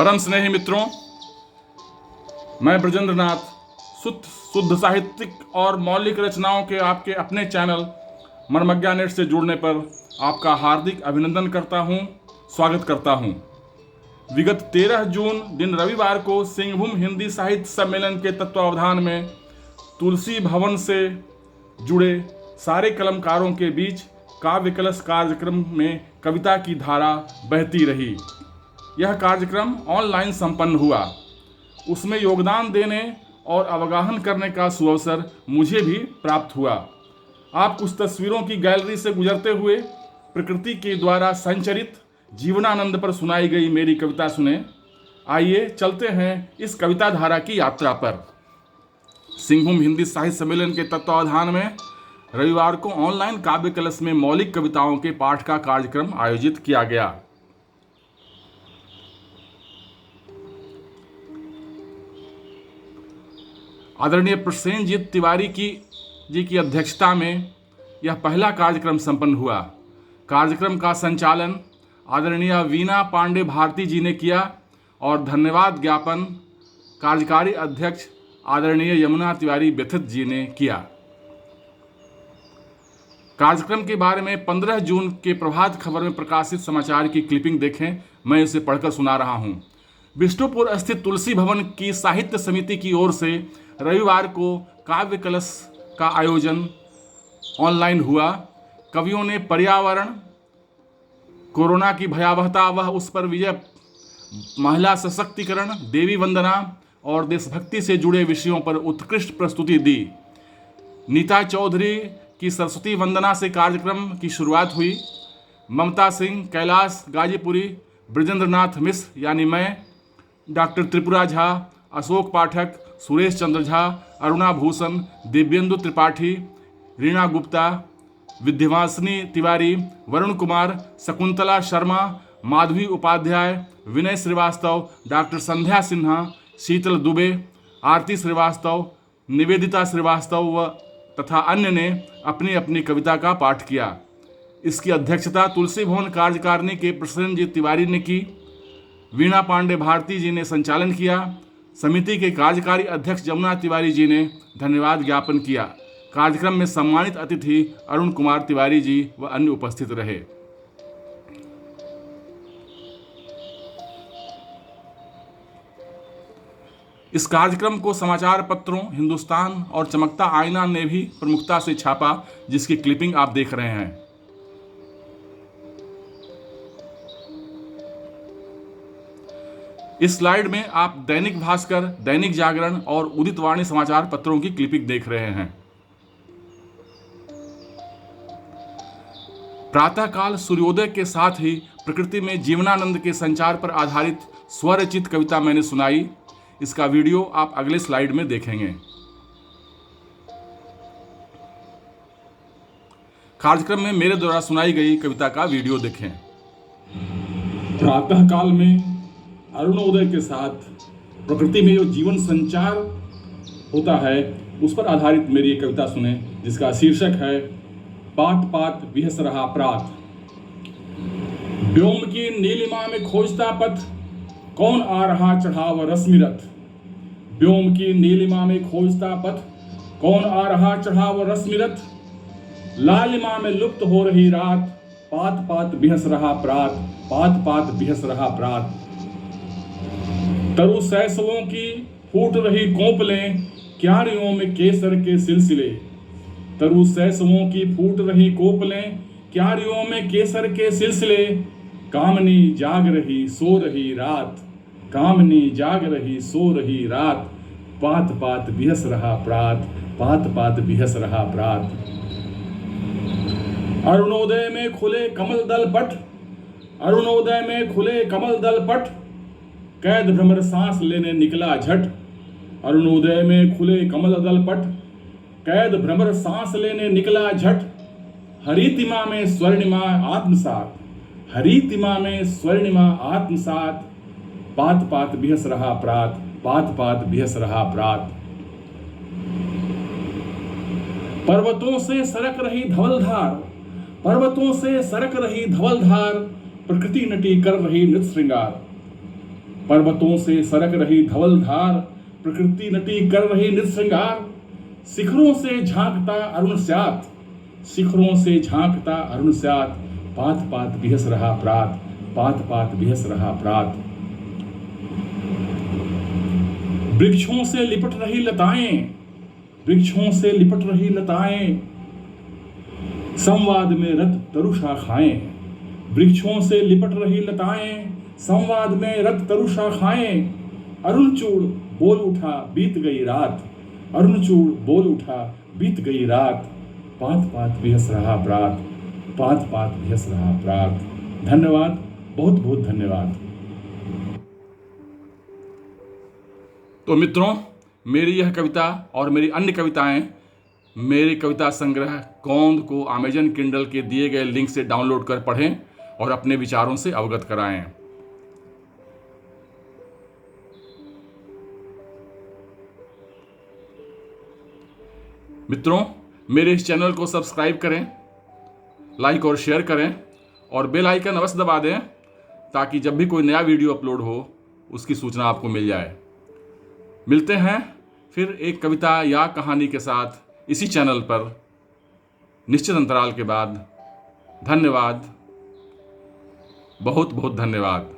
परम स्नेही मित्रों, मैं ब्रजेंद्र नाथ शुद्ध साहित्यिक और मौलिक रचनाओं के आपके अपने चैनल मर्मज्ञा नेट से जुड़ने पर आपका हार्दिक अभिनंदन करता हूं, स्वागत करता हूं। विगत 13 जून दिन रविवार को सिंहभूम हिंदी साहित्य सम्मेलन के तत्वावधान में तुलसी भवन से जुड़े सारे कलमकारों के बीच काव्य कलश कार्यक्रम में कविता की धारा बहती रही। यह कार्यक्रम ऑनलाइन संपन्न हुआ। उसमें योगदान देने और अवगाहन करने का सुअवसर मुझे भी प्राप्त हुआ। आप कुछ तस्वीरों की गैलरी से गुजरते हुए प्रकृति के द्वारा संचरित जीवनानंद पर सुनाई गई मेरी कविता सुने। आइए चलते हैं इस कविता धारा की यात्रा पर। सिंहभूम हिंदी साहित्य सम्मेलन के तत्वावधान में रविवार को ऑनलाइन काव्य कलश में मौलिक कविताओं के पाठ का कार्यक्रम आयोजित किया गया। आदरणीय प्रसेनजीत तिवारी जी की अध्यक्षता में यह पहला कार्यक्रम संपन्न हुआ। कार्यक्रम का संचालन आदरणीय वीणा पांडे भारती जी ने किया और धन्यवाद ज्ञापन कार्यकारी अध्यक्ष आदरणीय यमुना तिवारी व्यथित जी ने किया। कार्यक्रम के बारे में 15 जून के प्रभात खबर में प्रकाशित समाचार की क्लिपिंग देखें। मैं इसे पढ़कर सुना रहा हूं। विष्णुपुर स्थित तुलसी भवन की साहित्य समिति की ओर से रविवार को काव्य कलश का आयोजन ऑनलाइन हुआ। कवियों ने पर्यावरण, कोरोना की भयावहता व उस पर विजय, महिला सशक्तिकरण, देवी वंदना और देशभक्ति से जुड़े विषयों पर उत्कृष्ट प्रस्तुति दी। नीता चौधरी की सरस्वती वंदना से कार्यक्रम की शुरुआत हुई। ममता सिंह, कैलाश गाजीपुरी, ब्रजेंद्र नाथ मिश्र यानी मैं, डॉक्टर त्रिपुरा झा, अशोक पाठक, सुरेश चंद्र झा, अरुणा भूषण, दिव्येंदु त्रिपाठी, रीना गुप्ता, विद्यावासिनी तिवारी, वरुण कुमार, शकुंतला शर्मा, माधवी उपाध्याय, विनय श्रीवास्तव, डॉक्टर संध्या सिन्हा, शीतल दुबे, आरती श्रीवास्तव, निवेदिता श्रीवास्तव तथा अन्य ने अपनी अपनी कविता का पाठ किया। इसकी अध्यक्षता तुलसी भवन कार्यकारिणी के प्रसेनजीत तिवारी ने की। वीणा पांडे भारती जी ने संचालन किया। समिति के कार्यकारी अध्यक्ष यमुना तिवारी जी ने धन्यवाद ज्ञापन किया। कार्यक्रम में सम्मानित अतिथि अरुण कुमार तिवारी जी व अन्य उपस्थित रहे। इस कार्यक्रम को समाचार पत्रों हिंदुस्तान और चमकता आईना ने भी प्रमुखता से छापा, जिसकी क्लिपिंग आप देख रहे हैं। इस स्लाइड में आप दैनिक भास्कर, दैनिक जागरण और उदित वाणी समाचार पत्रों की क्लिपिंग देख रहे हैं। प्रातःकाल सूर्योदय के साथ ही प्रकृति में जीवनानंद के संचार पर आधारित स्वरचित कविता मैंने सुनाई। इसका वीडियो आप अगले स्लाइड में देखेंगे। कार्यक्रम में मेरे द्वारा सुनाई गई कविता का वीडियो देखें। प्रातःकाल में अरुणोदय के साथ प्रकृति में जो जीवन संचार होता है उस पर आधारित मेरी एक कविता सुने, जिसका शीर्षक है पात पात बिहस रहा प्रात। व्योम की नीलिमा में खोजता पथ, कौन आ रहा चढ़ाव रश्मि रथ। व्योम की नीलिमा में खोजता पथ, कौन आ रहा चढ़ाव रश्मि रथ। लालिमा में लुप्त हो रही रात, पात पात बिहस रहा प्रात, पात पात बिहस रहा प्रात। तरु सैसवों की फूट रही कोपलें, क्यारियों में केसर के सिलसिले। तरु सैसवों की फूट रही कोपलें, क्यारियों में केसर के सिलसिले। कामनी जाग रही सो रही रात, कामनी जाग रही सो रही रात। पात पात बिहस रहा प्रात, पात पात बिहस रहा प्रात। अरुणोदय में खुले कमल दल पट, अरुणोदय में खुले कमल दल पट। कैद भ्रमर सांस लेने निकला झट, अरुणोदय में खुले कमल दल पट। कैद भ्रमर सांस लेने निकला झट। हरितिमा में स्वर्णिमा आत्मसात, हरितिमा में स्वर्णिमा आत्मसात। पात पात बिहस रहा प्रात, पात पात बिहस रहा प्रात। पर्वतों से सरक रही धवलधार, पर्वतों से सरक रही धवलधार। प्रकृति नटी कर रही नृत्य श्रृंगार। पर्वतों से सरक रही धवल धार, प्रकृति नटी कर रही नृत्यश्रृंगार। शिखरों से झांकता अरुण स्यात, शिखरों से झांकता अरुण स्यात। पात पात बिहस रहा प्रात, पात पात बिहस रहा प्रात। वृक्षों से लिपट रही लताएं, वृक्षों से लिपट रही लताएं। संवाद में रत तरु शाखाएं, वृक्षों से लिपट रही लताएं। संवाद में रत तरु शाखाएं। अरुणचूड़ बोल उठा बीत गई रात, अरुणचूड़ बोल उठा बीत गई रात। पात पात बिहस रहा प्रात, पात पात बिहस रहा प्रात। धन्यवाद, बहुत बहुत धन्यवाद। तो मित्रों, मेरी यह कविता और मेरी अन्य कविताएं मेरे कविता संग्रह कौंध को अमेजन किंडल के दिए गए लिंक से डाउनलोड कर पढ़ें और अपने विचारों से अवगत कराएं। मित्रों, मेरे इस चैनल को सब्सक्राइब करें, लाइक और शेयर करें और बेल आइकन अवश्य दबा दें ताकि जब भी कोई नया वीडियो अपलोड हो उसकी सूचना आपको मिल जाए। मिलते हैं फिर एक कविता या कहानी के साथ इसी चैनल पर निश्चित अंतराल के बाद। धन्यवाद, बहुत बहुत धन्यवाद।